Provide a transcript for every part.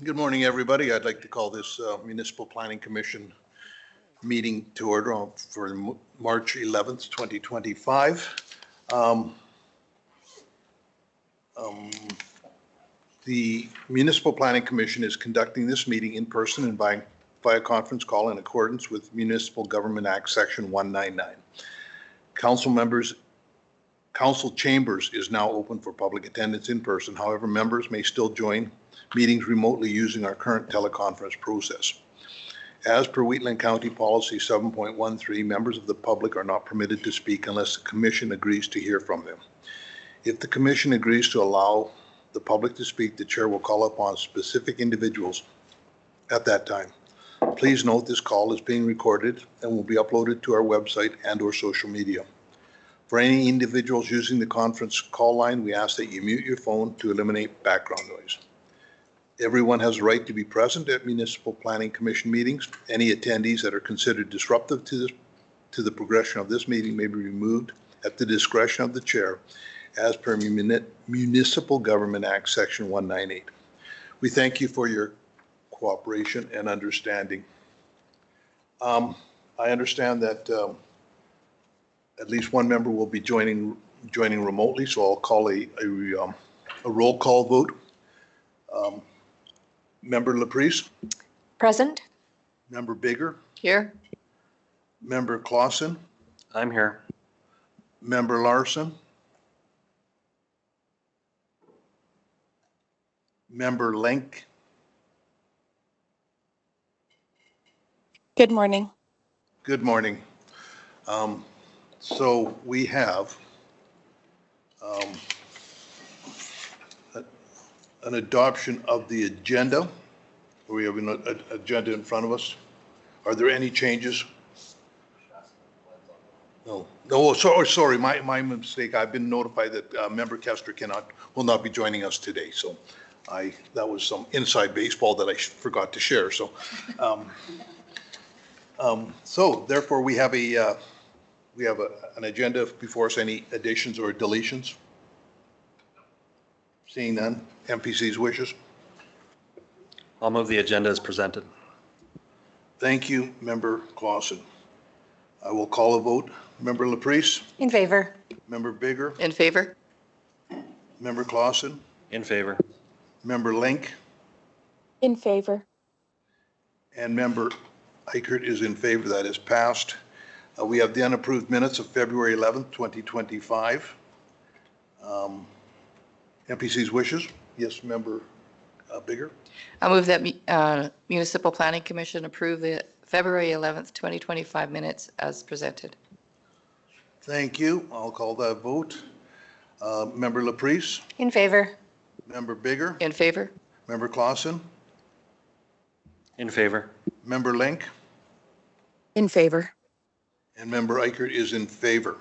Good morning, everybody. I'd like to call this Municipal Planning Commission meeting to order for March 11th, 2025. The Municipal Planning Commission is conducting this meeting in person and via conference call in accordance with Municipal Government Act Section 199. Council chambers is now open for public attendance in person. However, members may still join meetings remotely using our current teleconference process. As per Wheatland County Policy 7.13, members of the public are not permitted to speak unless the Commission agrees to hear from them. If the Commission agrees to allow the public to speak, the Chair will call upon specific individuals at that time. Please note this call is being recorded and will be uploaded to our website and/or social media. For any individuals using the conference call line, we ask that you mute your phone to eliminate background noise. Everyone has a right to be present at Municipal Planning Commission meetings. Any attendees that are considered disruptive to the progression of this meeting may be removed at the discretion of the Chair as per Municipal Government Act Section 198. We thank you for your cooperation and understanding. I understand that at least one member will be joining remotely, so I'll call a roll call vote. Member Laprise? Present. Member Bigger? Here. Member Clausen? I'm here. Member Larson? Member Link? Good morning. Good morning. So we have an adoption of the agenda. We have an agenda in front of us. Are there any changes? No. No. Sorry. My mistake. I've been notified that Member Kester will not be joining us today. So that was some inside baseball that I forgot to share. So so therefore we have an agenda before us. Any additions or deletions? Seeing none. MPC's wishes. I'll move the agenda as presented. Thank you, Member Clausen. I will call a vote. Member Laprise? In favor. Member Bigger? In favor. Member Clausen? In favor. Member Link? In favor. And Member Eichert is in favor. That is passed. We have the unapproved minutes of February 11th, 2025. MPC's wishes. Yes, Member Bigger. I move that Municipal Planning Commission approve the February 11th, 2025 minutes as presented. Thank you. I'll call that vote. Member Laprise. In favor. Member Bigger. In favor. Member Clausen. In favor. Member Link. In favor. And Member Eichert is in favor.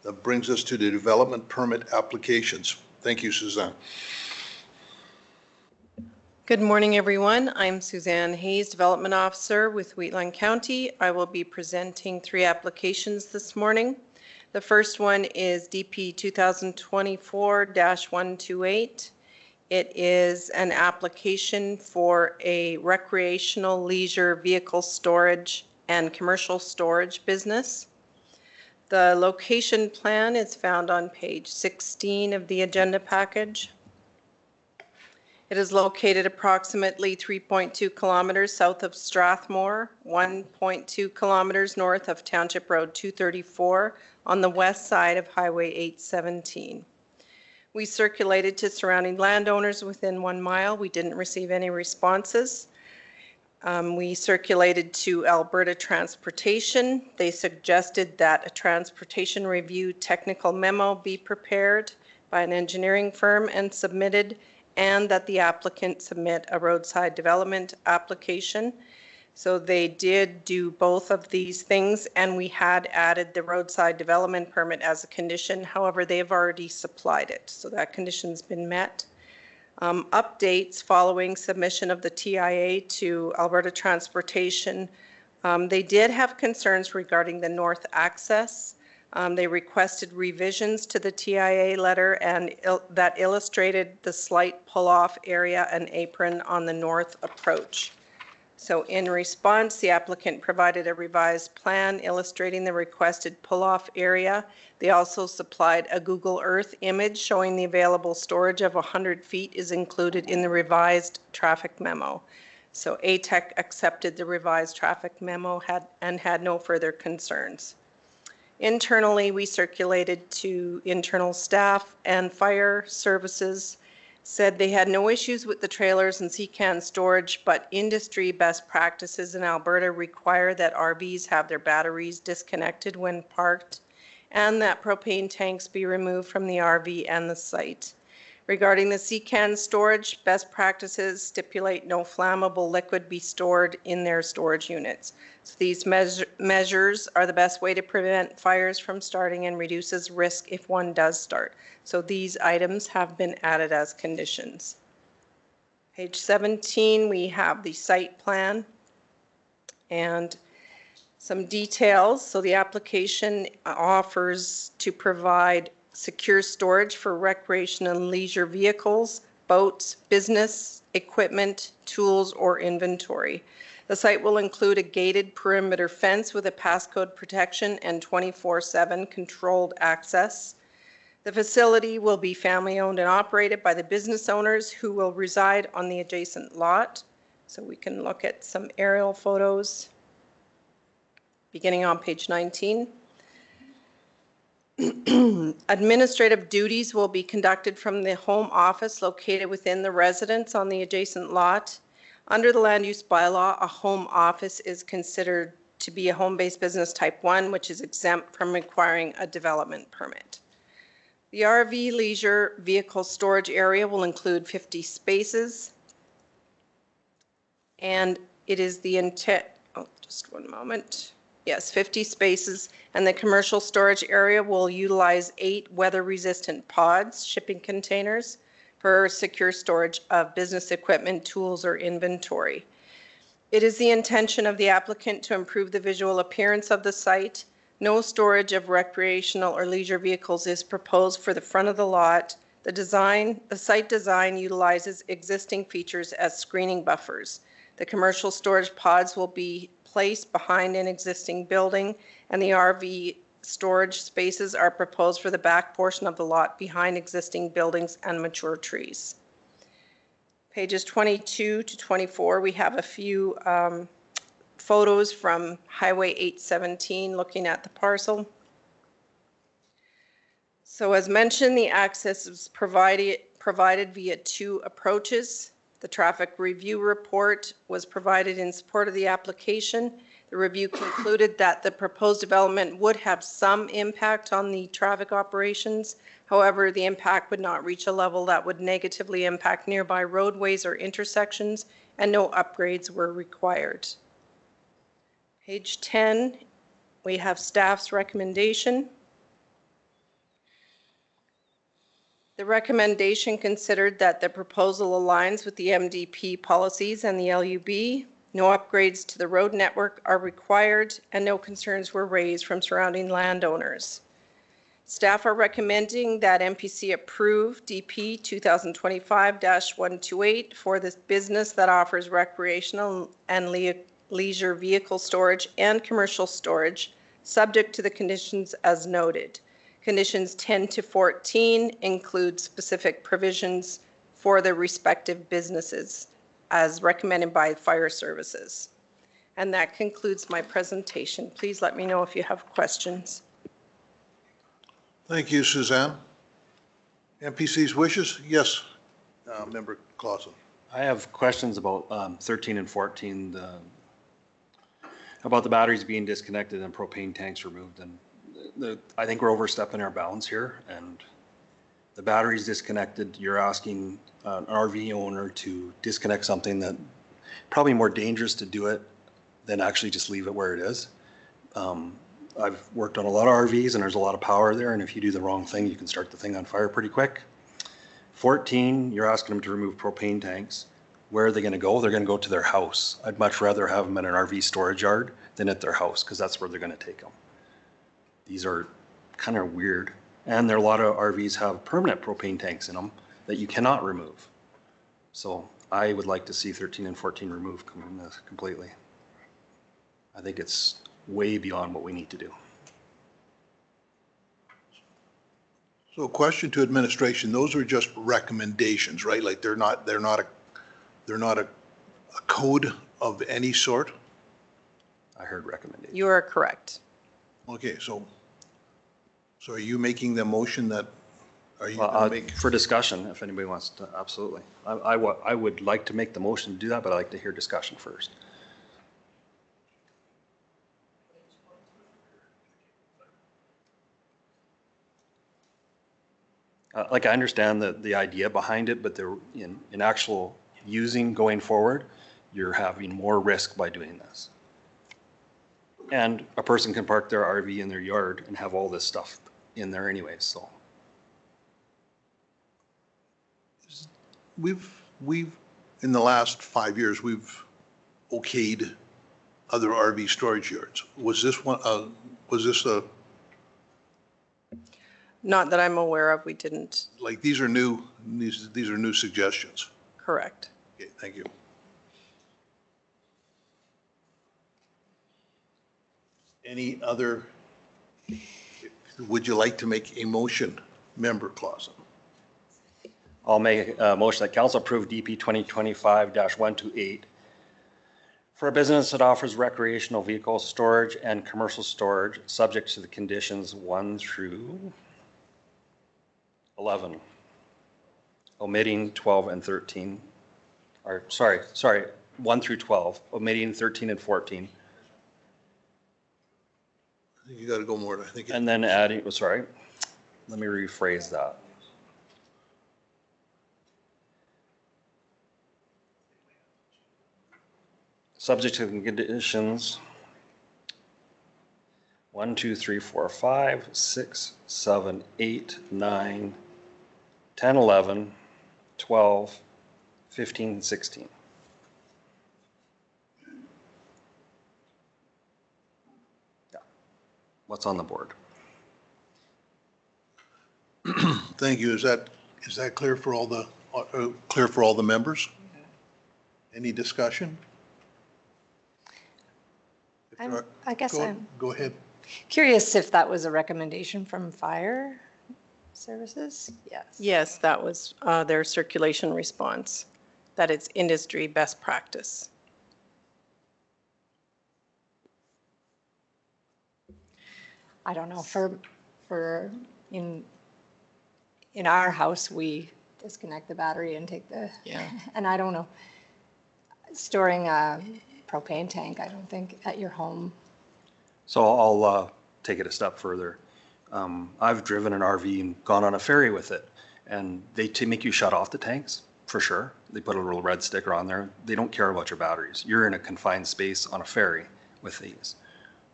That brings us to the development permit applications. Thank you, Suzanne. Good morning, everyone. I'm Suzanne Hayes, Development Officer with Wheatland County. I will be presenting 3 applications this morning. The first one is DP 2024-128. It is an application for a recreational leisure vehicle storage and commercial storage business. The location plan is found on page 16 of the agenda package. It is located approximately 3.2 kilometers south of Strathmore, 1.2 kilometers north of Township Road 234 on the west side of Highway 817. We circulated to surrounding landowners within 1 mile. We didn't receive any responses. We circulated to Alberta Transportation. They suggested that a transportation review technical memo be prepared by an engineering firm and submitted, and that the applicant submit a roadside development application. So they did do both of these things, and we had added the roadside development permit as a condition. However, they have already supplied it, so that condition's been met. Updates following submission of the TIA to Alberta Transportation. They did have concerns regarding the north access. They requested revisions to the TIA letter and that illustrated the slight pull-off area and apron on the north approach. So in response, the applicant provided a revised plan illustrating the requested pull-off area. They also supplied a Google Earth image showing the available storage of 100 feet is included in the revised traffic memo. So ATEC accepted the revised traffic memo and had no further concerns. Internally, we circulated to internal staff, and fire services said they had no issues with the trailers and CCAN storage, but industry best practices in Alberta require that RVs have their batteries disconnected when parked and that propane tanks be removed from the RV and the site. Regarding the CCAN storage, best practices stipulate no flammable liquid be stored in their storage units. So these measures are the best way to prevent fires from starting and reduces risk if one does start. So these items have been added as conditions. Page 17, we have the site plan and some details. So the application offers to provide secure storage for recreation and leisure vehicles, boats, business, equipment, tools, or inventory. The site will include a gated perimeter fence with a passcode protection and 24/7 controlled access. The facility will be family owned and operated by the business owners who will reside on the adjacent lot. So we can look at some aerial photos beginning on page 19. Administrative duties will be conducted from the home office located within the residence on the adjacent lot. Under the land use bylaw, a home office is considered to be a home-based business type 1, which is exempt from requiring a development permit. The RV leisure vehicle storage area will include 50 spaces. And it is the intent, just one moment. Yes, 50 spaces, and the commercial storage area will utilize 8 weather-resistant pods, shipping containers, for secure storage of business equipment, tools, or inventory. It is the intention of the applicant to improve the visual appearance of the site. No storage of recreational or leisure vehicles is proposed for the front of the lot. The site design utilizes existing features as screening buffers. The commercial storage pods will be placed behind an existing building, and the RV storage spaces are proposed for the back portion of the lot behind existing buildings and mature trees. Pages 22 to 24, we have a few photos from Highway 817 looking at the parcel. So as mentioned, the access is provided via 2 approaches. The traffic review report was provided in support of the application. The review concluded that the proposed development would have some impact on the traffic operations. However, the impact would not reach a level that would negatively impact nearby roadways or intersections, and no upgrades were required. Page 10, we have staff's recommendation. The recommendation considered that the proposal aligns with the MDP policies and the LUB. No upgrades to the road network are required, and no concerns were raised from surrounding landowners. Staff are recommending that MPC approve DP 2025-128 for this business that offers recreational and leisure vehicle storage and commercial storage, subject to the conditions as noted. Conditions 10 to 14 include specific provisions for the respective businesses as recommended by fire services. And that concludes my presentation. Please let me know if you have questions. Thank you, Suzanne. MPC's wishes? Yes, Member Clausen. I have questions about 13 and 14, about the batteries being disconnected and propane tanks removed. And I think we're overstepping our bounds here, and the battery's disconnected. You're asking an RV owner to disconnect something that probably more dangerous to do it than actually just leave it where it is. I've worked on a lot of RVs, and there's a lot of power there, and if you do the wrong thing, you can start the thing on fire pretty quick. 14, you're asking them to remove propane tanks. Where are they going to go? They're going to go to their house. I'd much rather have them in an RV storage yard than at their house, because that's where they're going to take them. These are kind of weird. And there are a lot of RVs have permanent propane tanks in them that you cannot remove. So I would like to see 13 and 14 removed completely. I think it's way beyond what we need to do. So a question to administration, those are just recommendations, right? Like they're not a code of any sort? I heard recommendation. You are correct. Okay, so are you making the motion that, are you gonna make? For discussion, if anybody wants to, absolutely. I would like to make the motion to do that, but I'd like to hear discussion first. Like I understand the idea behind it, but there in actual using going forward, you're having more risk by doing this. And a person can park their RV in their yard and have all this stuff in there anyway, so. We've, in the last 5 years, we've okayed other RV storage yards. Was this one, Not that I'm aware of, we didn't. like, these are new suggestions? Correct. Okay, thank you. Any other, would you like to make a motion, Member Clausen? I'll make a motion that council approve DP 2025-128 for a business that offers recreational vehicle storage and commercial storage, subject to the conditions 1 through 11, omitting 12 and 13, or sorry, 1 through 12, omitting 13 and 14, I think you got to go more, I think. and then adding, sorry, let me rephrase that. Subject to the conditions 1, 2, 3, 4, 5, 6, 7, 8, 9, 10, 11, 12, 15, 16. Yeah. What's on the board? Thank you. Is that clear for all the members? Any discussion? If there are- I guess I'm Go ahead. curious if that was a recommendation from fire services? Yes. Yes, that was their circulation response, that it's industry best practice. I don't know, for in our house, we disconnect the battery and take the, Yeah. and I don't know, storing a propane tank, I don't think, at your home. So I'll take it a step further. I've driven an RV and gone on a ferry with it, and they make you shut off the tanks, for sure. They put a little red sticker on there. They don't care about your batteries. You're in a confined space on a ferry with these.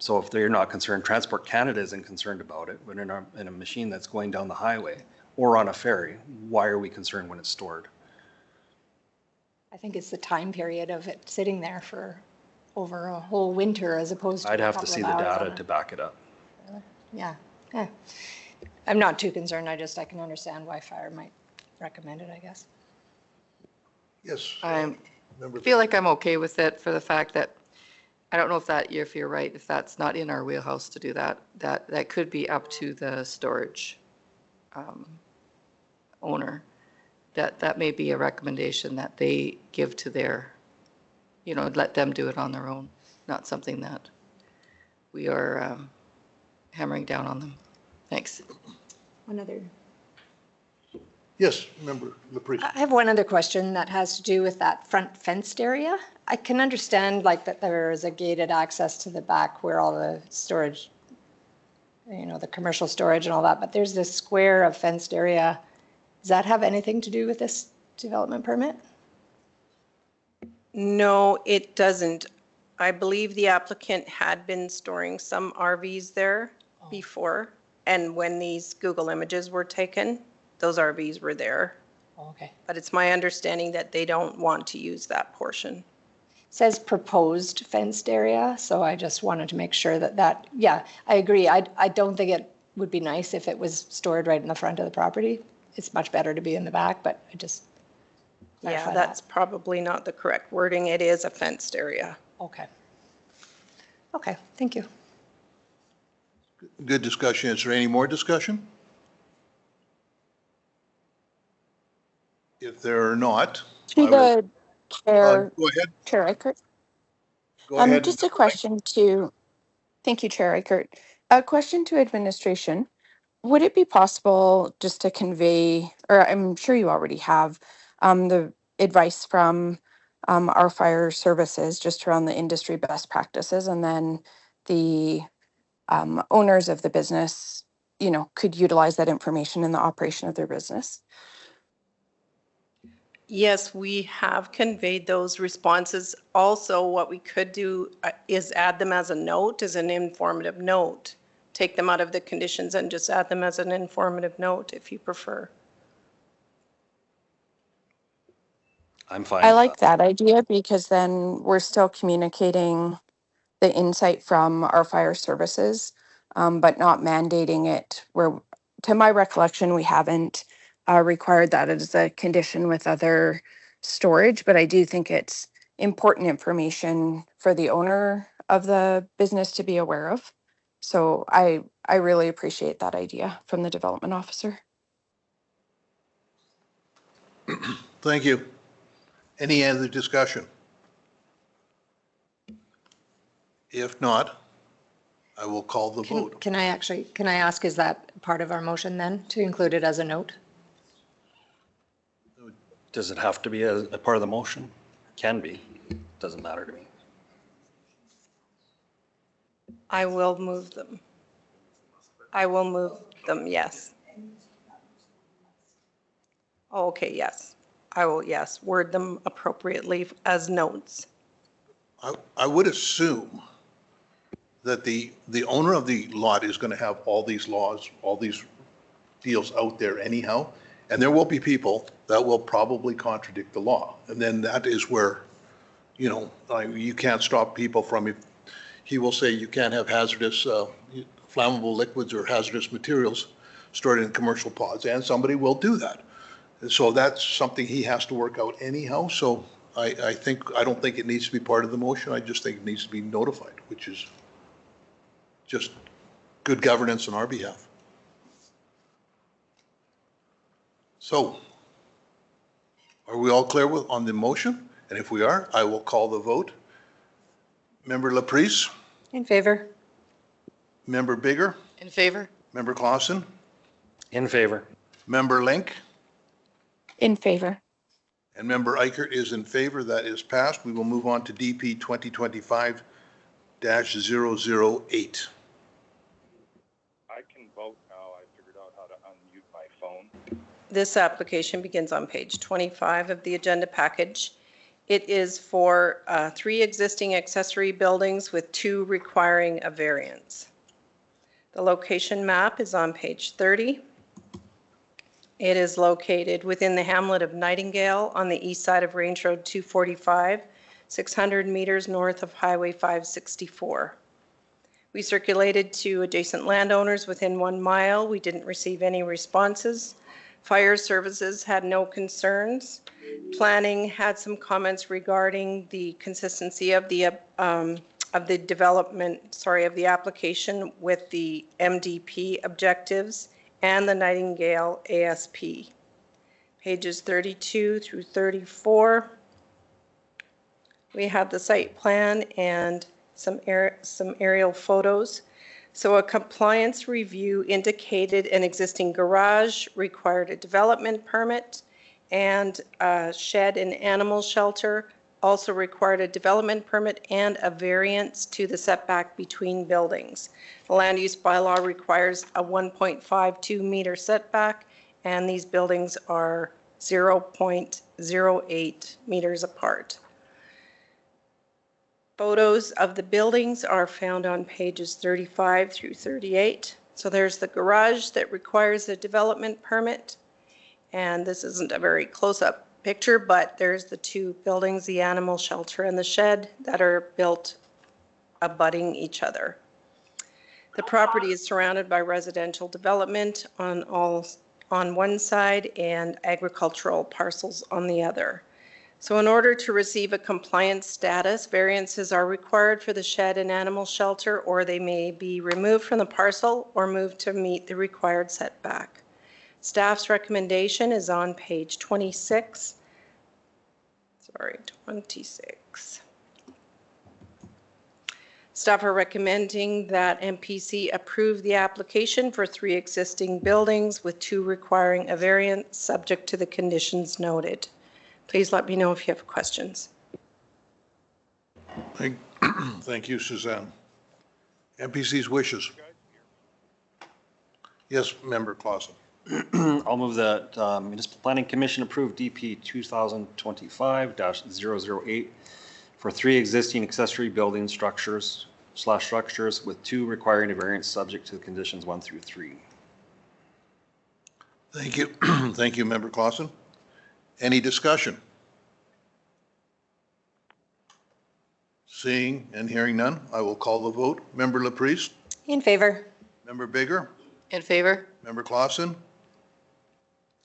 So if they're not concerned, Transport Canada isn't concerned about it, but in a machine that's going down the highway or on a ferry, why are we concerned when it's stored? I think it's the time period of it sitting there for over a whole winter as opposed to I'd a have to couple see of the hours data on to a- back it up. Yeah, yeah. I'm not too concerned, I can understand why fire might recommend it, I guess. Yes. I Member- feel like I'm okay with it for the fact that, I don't know if you're right, if that's not in our wheelhouse to do that, that could be up to the storage owner. That may be a recommendation that they give to their, let them do it on their own, not something that we are hammering down on them. Thanks. One other. Yes, Member LaPriest. I have one other question that has to do with that front fenced area. I can understand like that there is a gated access to the back where all the storage, the commercial storage and all that, but there's this square of fenced area. Does that have anything to do with this development permit? No, it doesn't. I believe the applicant had been storing some RVs there before, and when these Google images were taken, those RVs were there. Oh, okay. But it's my understanding that they don't want to use that portion. It says proposed fenced area, so I just wanted to make sure yeah, I agree. I don't think would be nice if it was stored right in the front of the property. It's much better to be in the back, but I just. Yeah, clarify that's that. probably not the correct wording. It is a fenced area. Okay. Okay, thank you. Good discussion. Is there any more discussion? If there are not, To I will, the chair, go ahead, Chair Eichert. go ahead. Just a question to, thank you, Chair Eichert. A question to administration. Would it be possible just to convey, or I'm sure you already have, the advice from our fire services just around the industry best practices, and then the owners of the business, could utilize that information in the operation of their business? Yes, we have conveyed those responses. Also, what we could do is add them as a note, as an informative note. Take them out of the conditions and just add them as an informative note if you prefer. I'm fine I with like that. that idea because then we're still communicating the insight from our fire services, but not mandating it where, to my recollection, we haven't required that as a condition with other storage, but I do think it's important information for the owner of the business to be aware of. So I really appreciate that idea from the development officer. Thank you. Any other discussion? If not, I will call the vote. Can I ask, is that part of our motion then, to include it as a note? Does it have to be a part of the motion? Can be. Doesn't matter to me. I will move them. I will move them, yes. Oh, okay, yes. I will, yes, word them appropriately as notes. I would assume that the owner of the lot is going to have all these laws, all these deals out there anyhow, and there will be people that will probably contradict the law. And then that is where, you can't stop people from, he will say you can't have hazardous, flammable liquids or hazardous materials stored in commercial pods, and somebody will do that. And so that's something he has to work out anyhow. So I don't think it needs to be part of the motion. I just think it needs to be notified, which is just good governance on our behalf. So are we all clear on the motion? And if we are, I will call the vote. Member Laprise? In favor? Member Bigger? In favor? Member Clausen? In favor. Member Link? In favor. And Member Eichert is in favor. That is passed. We will move on to DP 2025-008. I can vote now. I figured out how to unmute my phone. This application begins on page 25 of the agenda package. It is for 3 existing accessory buildings with 2 requiring a variance. The location map is on page 30. It is located within the hamlet of Nightingale on the east side of Range Road 245, 600 meters north of Highway 564. We circulated to adjacent landowners within 1 mile. We didn't receive any responses. Fire services had no concerns. Planning had some comments regarding the consistency of the application with the MDP objectives and the Nightingale ASP. Pages 32 through 34. We have the site plan and some aerial photos. So a compliance review indicated an existing garage required a development permit, and a shed and animal shelter also required a development permit and a variance to the setback between buildings. The land use bylaw requires a 1.52 meter setback, and these buildings are 0.08 meters apart. Photos of the buildings are found on pages 35 through 38. So there's the garage that requires a development permit. And this isn't a very close-up picture, but there's the 2 buildings, the animal shelter and the shed, that are built abutting each other. The property is surrounded by residential development on one side and agricultural parcels on the other. So in order to receive a compliance status, variances are required for the shed and animal shelter, or they may be removed from the parcel or moved to meet the required setback. Staff's recommendation is on page 26. 26. Staff are recommending that MPC approve the application for 3 existing buildings with 2 requiring a variance subject to the conditions noted. Please let me know if you have questions. Thank you, Suzanne. MPC's wishes. Yes, Member Clausen. I'll move that Municipal Planning Commission approve DP 2025-008 for 3 existing accessory building structures with 2 requiring a variance subject to conditions 1 through 3. Thank you. Thank you, Member Clausen. Any discussion? Seeing and hearing none, I will call the vote. Member Laprise? In favor. Member Bigger? In favor? Member Clausen?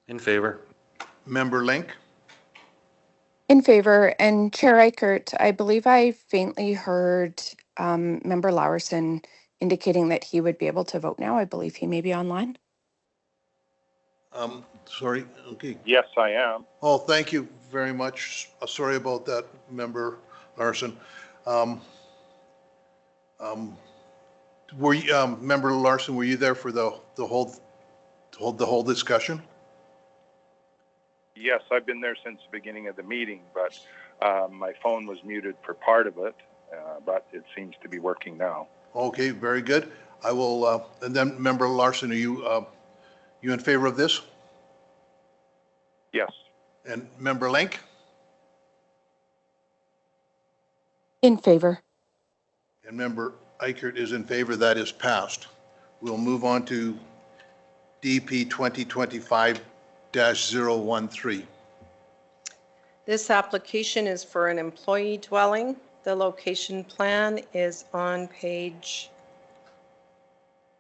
In favor. Member Link? In favor. And Chair Reichert, I believe I faintly heard Member Lowerson indicating that he would be able to vote now. I believe he may be online. Sorry, okay. Yes, I am. Oh, thank you very much. Sorry about that, Member Larson. Member Larson, were you there for the whole discussion? Yes, I've been there since the beginning of the meeting, but my phone was muted for part of it, but it seems to be working now. Okay, very good. I will, and then Member Larson, are you in favor of this? Yes. And Member Link? In favor. And Member Eichert is in favor. That is passed. We'll move on to DP 2025-013. This application is for an employee dwelling. The location plan is on page,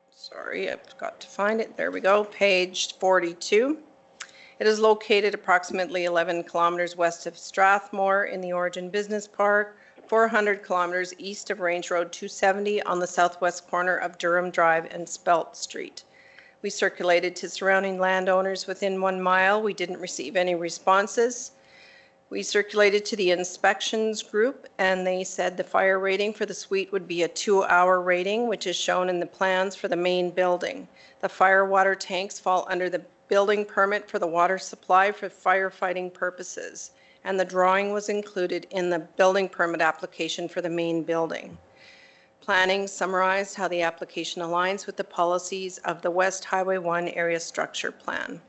sorry, I forgot to find it. There we go, page 42. It is located approximately 11 kilometers west of Strathmore in the Origin Business Park, 400 kilometers east of Range Road 270 on the southwest corner of Durham Drive and Spelt Street. We circulated to surrounding landowners within 1 mile. We didn't receive any responses. We circulated to the inspections group, and they said the fire rating for the suite would be a 2-hour rating, which is shown in the plans for the main building. The fire water tanks fall under the building permit for the water supply for firefighting purposes, and the drawing was included in the building permit application for the main building. Planning summarized how the application aligns with the policies of the West Highway 1 Area Structure Plan.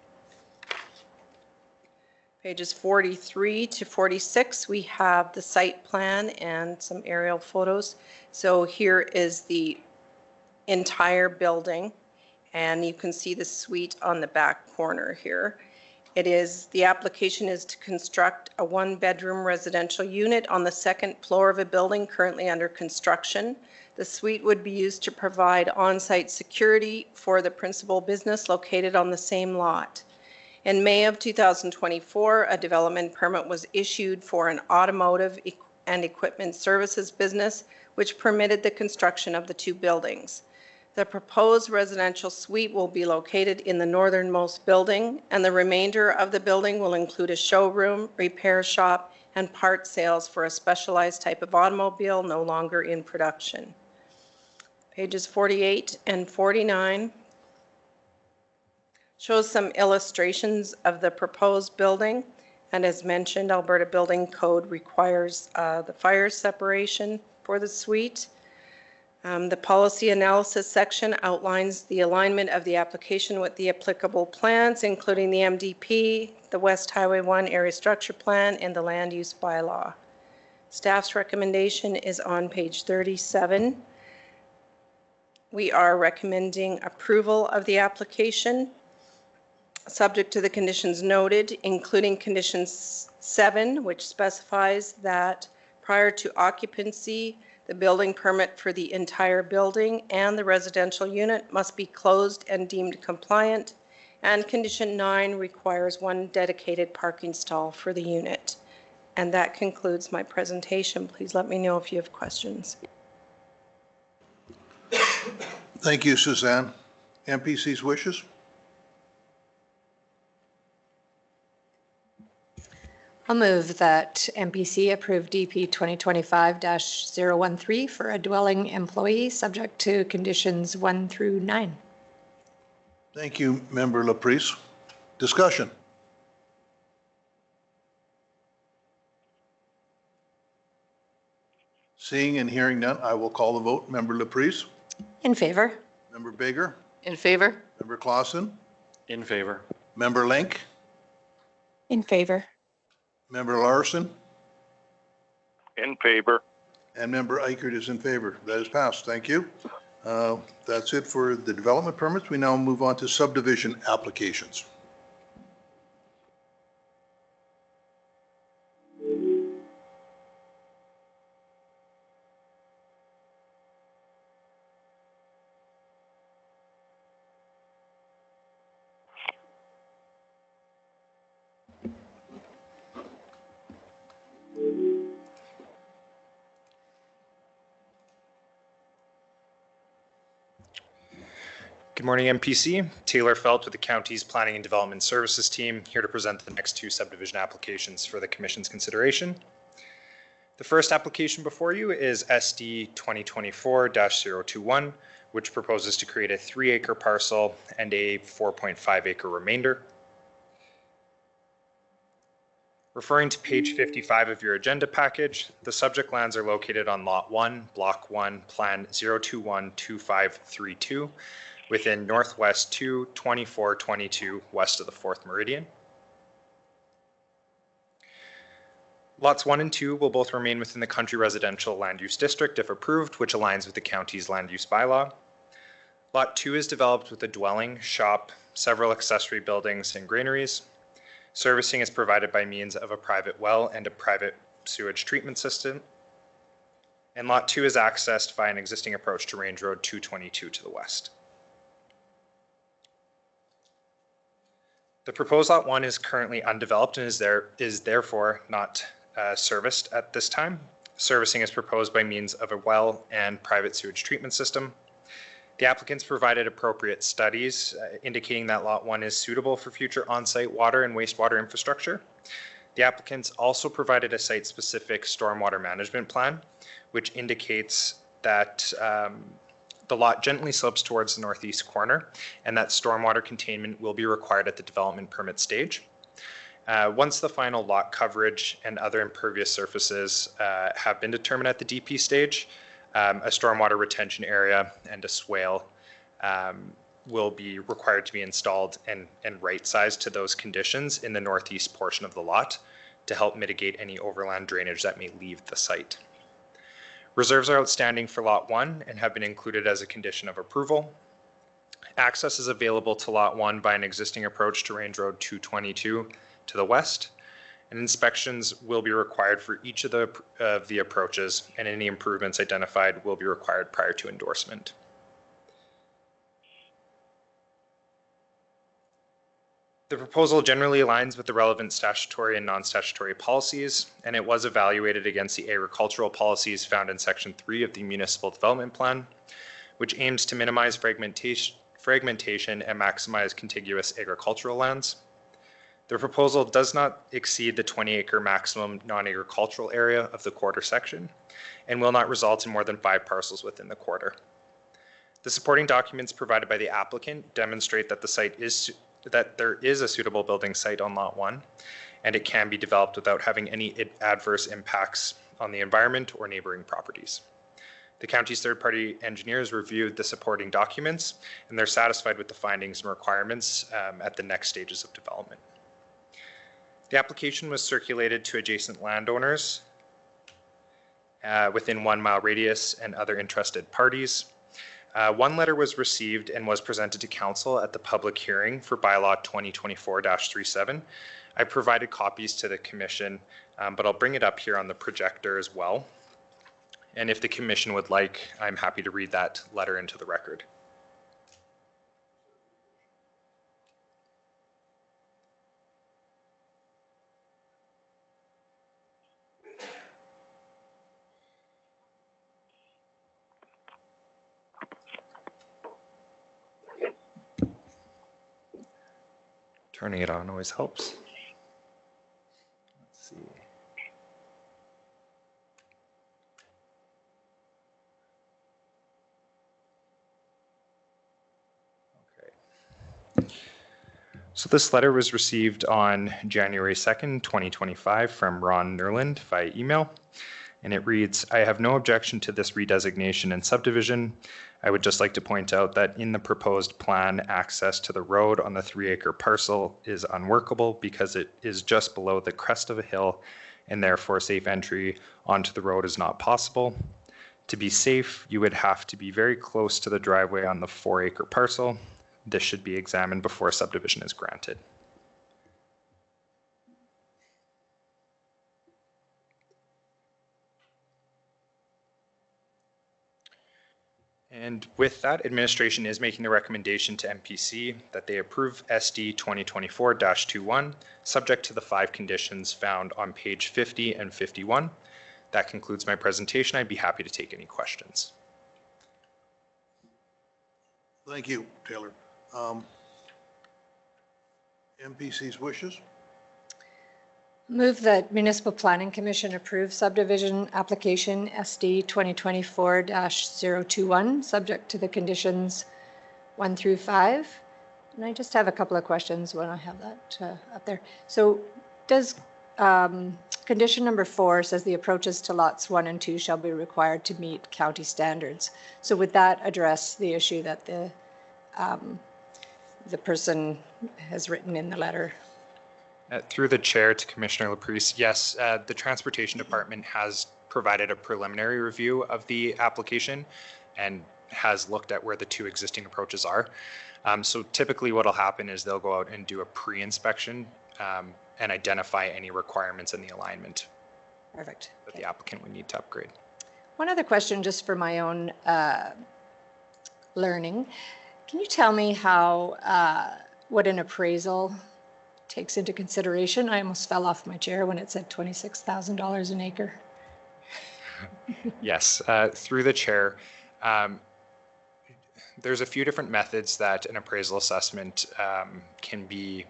Pages 43 to 46, we have the site plan and some aerial photos. So here is the entire building, and you can see the suite on the back corner here. The application is to construct a 1-bedroom residential unit on the 2nd floor of a building currently under construction. The suite would be used to provide on-site security for the principal business located on the same lot. In May of 2024, a development permit was issued for an automotive and equipment services business, which permitted the construction of the 2 buildings. The proposed residential suite will be located in the northernmost building, and the remainder of the building will include a showroom, repair shop, and part sales for a specialized type of automobile no longer in production. Pages 48 and 49 shows some illustrations of the proposed building, and as mentioned, Alberta Building Code requires the fire separation for the suite. The policy analysis section outlines the alignment of the application with the applicable plans, including the MDP, the West Highway 1 Area Structure Plan, and the Land Use Bylaw. Staff's recommendation is on page 37. We are recommending approval of the application, subject to the conditions noted, including condition 7, which specifies that prior to occupancy, The building permit for the entire building and the residential unit must be closed and deemed compliant. And condition 9 requires one dedicated parking stall for the unit. And that concludes my presentation. Please let me know if you have questions. Thank you, Suzanne. MPC's wishes? I'll move that MPC approve DP 2025-013 for a dwelling employee, subject to conditions 1 through 9. Thank you, Member Laprise. Discussion? Seeing and hearing none, I will call the vote. Member Laprise? In favor? Member Baker? In favor? Member Clausen? In favor. Member Link? In favor. Member Larson? In favor. And Member Eichert is in favor. That is passed. Thank you. That's it for the development permits. We now move on to subdivision applications. Good morning, MPC. Taylor Felt with the county's Planning and Development Services team, here to present the next two subdivision applications for the Commission's consideration. The first application before you is SD 2024-021, which proposes to create a 3-acre parcel and a 4.5-acre remainder. Referring to page 55 of your agenda package, the subject lands are located on Lot 1, Block 1, Plan 0212532, within Northwest 22422 west of the 4th Meridian. Lots 1 and 2 will both remain within the country residential land use district if approved, which aligns with the county's land use bylaw. Lot 2 is developed with a dwelling, shop, several accessory buildings, and granaries. Servicing is provided by means of a private well and a private sewage treatment system. And Lot 2 is accessed by an existing approach to Range Road 222 to the west. The proposed Lot 1 is currently undeveloped and is therefore not serviced at this time. Servicing is proposed by means of a well and private sewage treatment system. The applicants provided appropriate studies indicating that Lot 1 is suitable for future on-site water and wastewater infrastructure. The applicants also provided a site-specific stormwater management plan, which indicates that the lot gently slopes towards the northeast corner and that stormwater containment will be required at the development permit stage. Once the final lot coverage and other impervious surfaces have been determined at the DP stage, a stormwater retention area and a swale will be required to be installed and right-sized to those conditions in the northeast portion of the lot to help mitigate any overland drainage that may leave the site. Reserves are outstanding for Lot 1 and have been included as a condition of approval. Access is available to Lot 1 by an existing approach to Range Road 222 to the west, and inspections will be required for each of the approaches, and any improvements identified will be required prior to endorsement. The proposal generally aligns with the relevant statutory and non-statutory policies, and it was evaluated against the agricultural policies found in Section 3 of the Municipal Development Plan, which aims to minimize fragmentation and maximize contiguous agricultural lands. The proposal does not exceed the 20-acre maximum non-agricultural area of the quarter section and will not result in more than 5 parcels within the quarter. The supporting documents provided by the applicant demonstrate that there is a suitable building site on Lot 1, and it can be developed without having any adverse impacts on the environment or neighboring properties. The county's third-party engineers reviewed the supporting documents, and they're satisfied with the findings and requirements at the next stages of development. The application was circulated to adjacent landowners within 1 mile radius and other interested parties. One letter was received and was presented to council at the public hearing for bylaw 2024-37. I provided copies to the commission, but I'll bring it up here on the projector as well. And if the commission would like, I'm happy to read that letter into the record. Turning it on always helps. Let's see. Okay. So this letter was received on January 2nd, 2025 from Ron Nerland via email. And it reads, I have no objection to this redesignation and subdivision. I would just like to point out that in the proposed plan, access to the road on the 3-acre parcel is unworkable because it is just below the crest of a hill and therefore safe entry onto the road is not possible. To be safe, you would have to be very close to the driveway on the 4-acre parcel. This should be examined before subdivision is granted. And with that, administration is making the recommendation to MPC that they approve SD 2024-21, subject to the 5 conditions found on page 50 and 51. That concludes my presentation. I'd be happy to take any questions. Thank you, Taylor. MPC's wishes? Move that Municipal Planning Commission approve subdivision application SD 2024-021, subject to the conditions 1 through 5. And I just have a couple of questions when I have that up there. So does condition number 4 says the approaches to lots 1 and 2 shall be required to meet county standards. So would that address the issue that the person has written in the letter? Through the chair to Commissioner Laprise, yes, the Transportation Department has provided a preliminary review of the application and has looked at where the 2 existing approaches are. So typically what will happen is they'll go out and do a pre-inspection and identify any requirements in the alignment. Perfect. That the applicant would need to upgrade. One other question, just for my own learning. Can you tell me how, what an appraisal takes into consideration? I almost fell off my chair when it said $26,000 an acre. Yes, through the chair. There's a few different methods that an appraisal assessment can be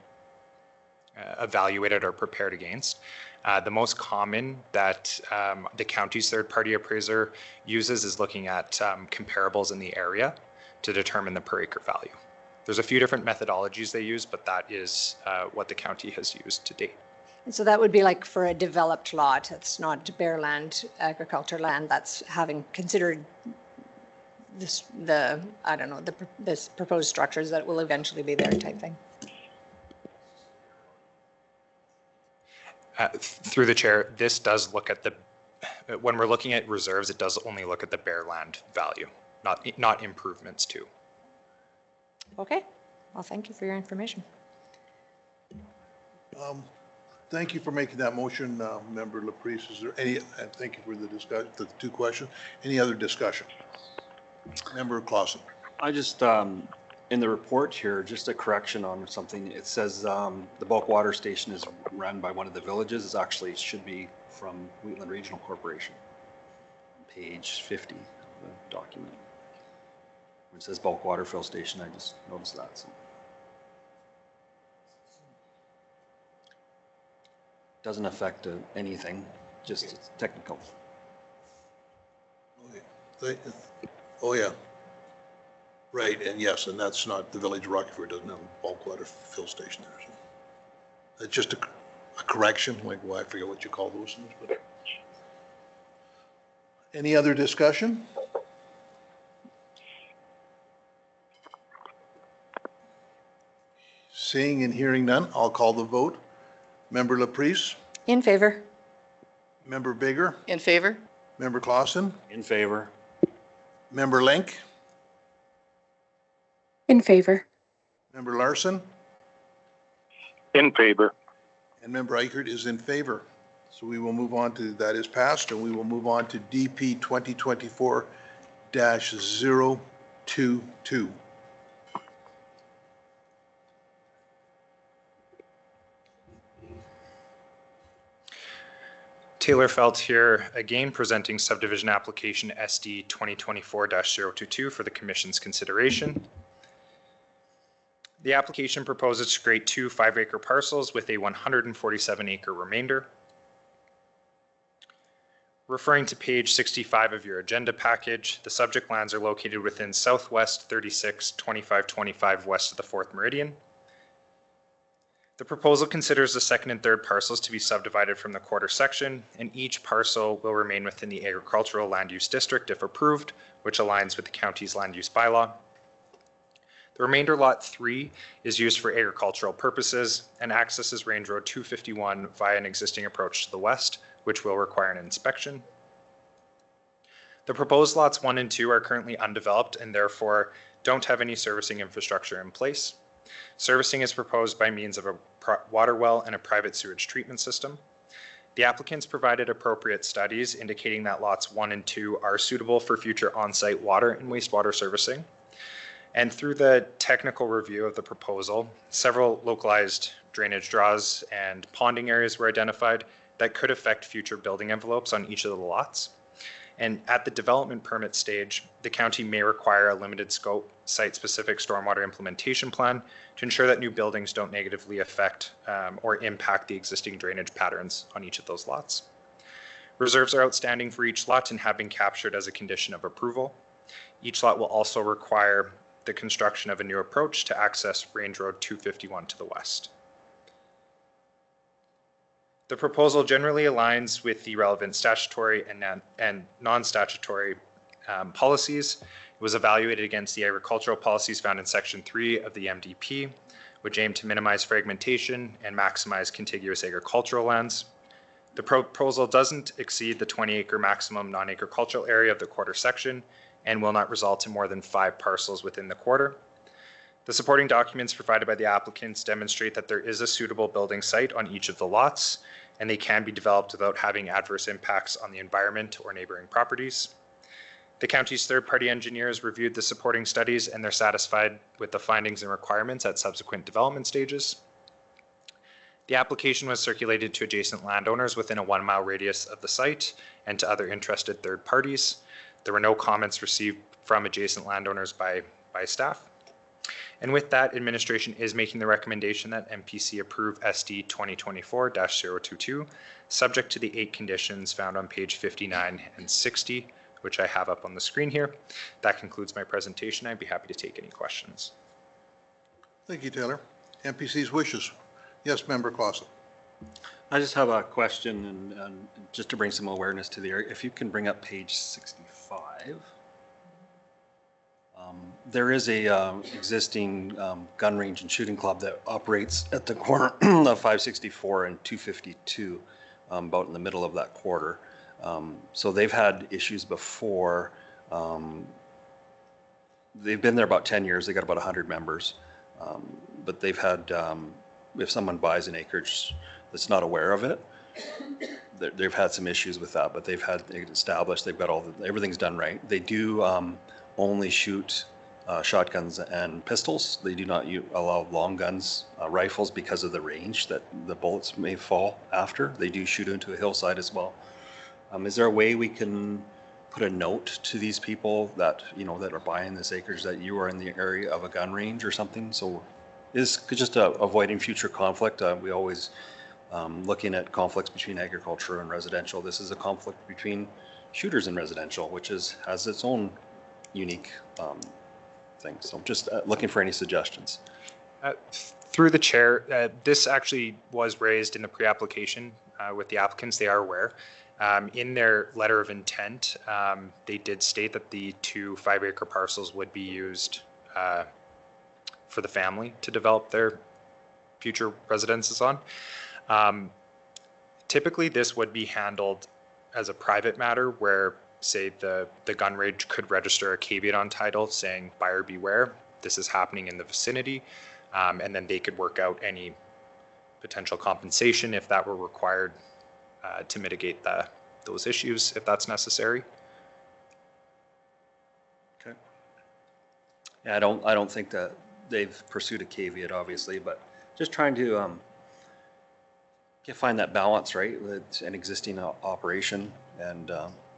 evaluated or prepared against. The most common that the county's third-party appraiser uses is looking at comparables in the area to determine the per acre value. There's a few different methodologies they use, but that is what the county has used to date. And so that would be like for a developed lot. It's not bare land, agriculture land. That's having considered this, I don't know, this proposed structures that will eventually be there type thing. Through the chair, this does look at when we're looking at reserves, it does only look at the bare land value, not improvements too. Okay, well, thank you for your information. Thank you for making that motion, Member Laprise. Is there any, and thank you for the discussion, the 2 questions. Any other discussion? Member Clausen. I just, in the report here, just a correction on something. It says the bulk water station is run by one of the villages. It actually should be from Wheatland Regional Corporation. Page 50 of the document. When it says bulk water fill station, I just noticed that. So. Doesn't affect anything, just it's technical. Okay. Oh, yeah. Right, and yes, and that's not, the Village of Rockford doesn't have a bulk water fill station there. So. It's just a correction, like, well, I forget what you call those things. But. Any other discussion? Seeing and hearing none, I'll call the vote. Member Laprise? In favor. Member Bigger? In favor? Member Clausen? In favor. Member Link? In favor. Member Larson? In favor. And Member Eichert is in favor. So we will move on to, that is passed, and we will move on to DP 2024-022. Taylor Felt here again presenting subdivision application SD 2024-022 for the Commission's consideration. The application proposes to create 2 5-acre parcels with a 147-acre remainder. Referring to page 65 of your agenda package, the subject lands are located within Southwest 36-2525 west of the 4th Meridian. The proposal considers the second and third parcels to be subdivided from the quarter section, and each parcel will remain within the agricultural land use district if approved, which aligns with the county's land use bylaw. The remainder lot 3 is used for agricultural purposes and accesses Range Road 251 via an existing approach to the west, which will require an inspection. The proposed lots 1 and 2 are currently undeveloped and therefore don't have any servicing infrastructure in place. Servicing is proposed by means of a water well and a private sewage treatment system. The applicants provided appropriate studies indicating that lots 1 and 2 are suitable for future on-site water and wastewater servicing. And through the technical review of the proposal, several localized drainage draws and ponding areas were identified that could affect future building envelopes on each of the lots. And at the development permit stage, the county may require a limited scope site-specific stormwater implementation plan to ensure that new buildings don't negatively affect or impact the existing drainage patterns on each of those lots. Reserves are outstanding for each lot and have been captured as a condition of approval. Each lot will also require the construction of a new approach to access Range Road 251 to the west. The proposal generally aligns with the relevant statutory and non-statutory policies. It was evaluated against the agricultural policies found in Section 3 of the MDP, which aim to minimize fragmentation and maximize contiguous agricultural lands. The proposal doesn't exceed the 20-acre maximum non-agricultural area of the quarter section and will not result in more than 5 parcels within the quarter. The supporting documents provided by the applicants demonstrate that there is a suitable building site on each of the lots, and they can be developed without having adverse impacts on the environment or neighboring properties. The county's third-party engineers reviewed the supporting studies and they're satisfied with the findings and requirements at subsequent development stages. The application was circulated to adjacent landowners within a 1-mile radius of the site and to other interested third parties. There were no comments received from adjacent landowners by staff. And with that, administration is making the recommendation that MPC approve SD 2024-022, subject to the 8 conditions found on page 59 and 60, which I have up on the screen here. That concludes my presentation. I'd be happy to take any questions. Thank you, Taylor. MPC's wishes. Yes, Member Clausen. I just have a question and just to bring some awareness to the area. If you can bring up page 65. There is a existing gun range and shooting club that operates at the corner of 564 and 252, about in the middle of that quarter. So they've had issues before. They've been there about 10 years. They got about 100 members. But they've had, if someone buys an acreage that's not aware of it, they've had some issues with that, but they've had it established. They've got everything's done right. They do only shoot shotguns and pistols. They do not allow long guns, rifles, because of the range that the bullets may fall after. They do shoot into a hillside as well. Is there a way we can put a note to these people that, that are buying this acreage that you are in the area of a gun range or something? So is just avoiding future conflict. We always looking at conflicts between agriculture and residential. This is a conflict between shooters and residential, which has its own unique thing. So just looking for any suggestions. Through the chair, this actually was raised in the pre-application with the applicants. They are aware. In their letter of intent, they did state that the 2 5-acre parcels would be used for the family to develop their future residences on. Typically, this would be handled as a private matter where, say, the gun range could register a caveat on title saying buyer beware, this is happening in the vicinity, and then they could work out any potential compensation if that were required to mitigate those issues if that's necessary. Okay. Yeah, I don't think that they've pursued a caveat, obviously, but just trying to find that balance, right, with an existing operation and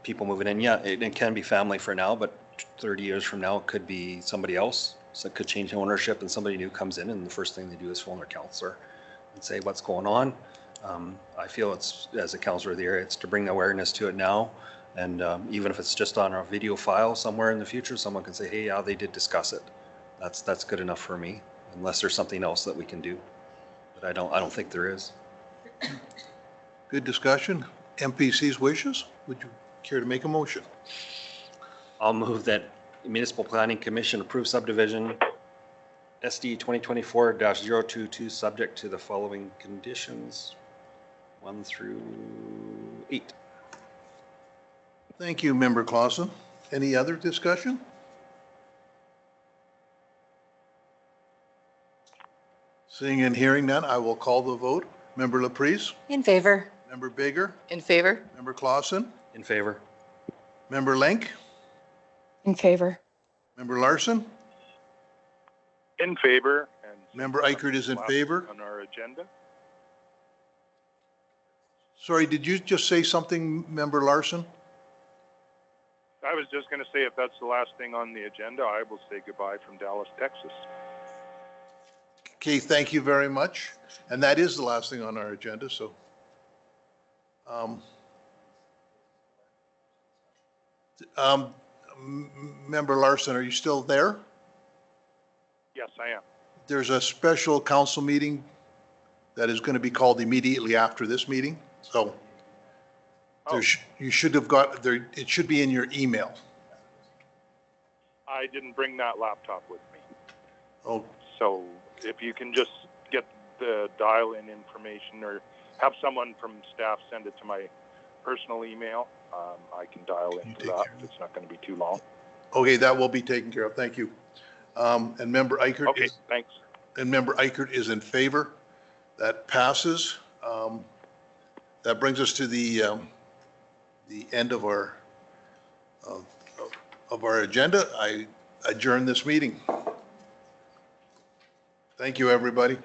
people moving in. Yeah, it can be family for now, but 30 years from now, it could be somebody else. So it could change ownership and somebody new comes in and the first thing they do is phone their counselor and say what's going on. I feel it's, as a counselor of the area, it's to bring awareness to it now. And even if it's just on a video file somewhere in the future, someone can say, hey, yeah, they did discuss it. That's good enough for me, unless there's something else that we can do. But I don't think there is. Good discussion. MPC's wishes. Would you care to make a motion? I'll move that Municipal Planning Commission approve subdivision SD 2024-022 subject to the following conditions, 1 through 8. Thank you, Member Clausen. Any other discussion? Seeing and hearing none, I will call the vote. Member Laprise? In favor. Member Baker? In favor? Member Clausen? In favor. Member Lenk? In favor. Member Larson? In favor. And Member Eichert is in favor. on our agenda. Sorry, did you just say something, Member Larson? I was just going to say, if that's the last thing on the agenda, I will say goodbye from Dallas, Texas. Okay, thank you very much. And that is the last thing on our agenda, so. Member Larson, are you still there? Yes, I am. There's a special council meeting that is going to be called immediately after this meeting. So you should have got there. It should be in your email. I didn't bring that laptop with me. Oh, So if you can just get the dial-in information or have someone from staff send it to my personal email, I can dial into that. It's not going to be too long. okay, that will be taken care of. Thank you. And Member Eichert Okay, is, thanks. and Member Eichert is in favor. That passes. That brings us to the end of our agenda. I adjourn this meeting. Thank you, everybody.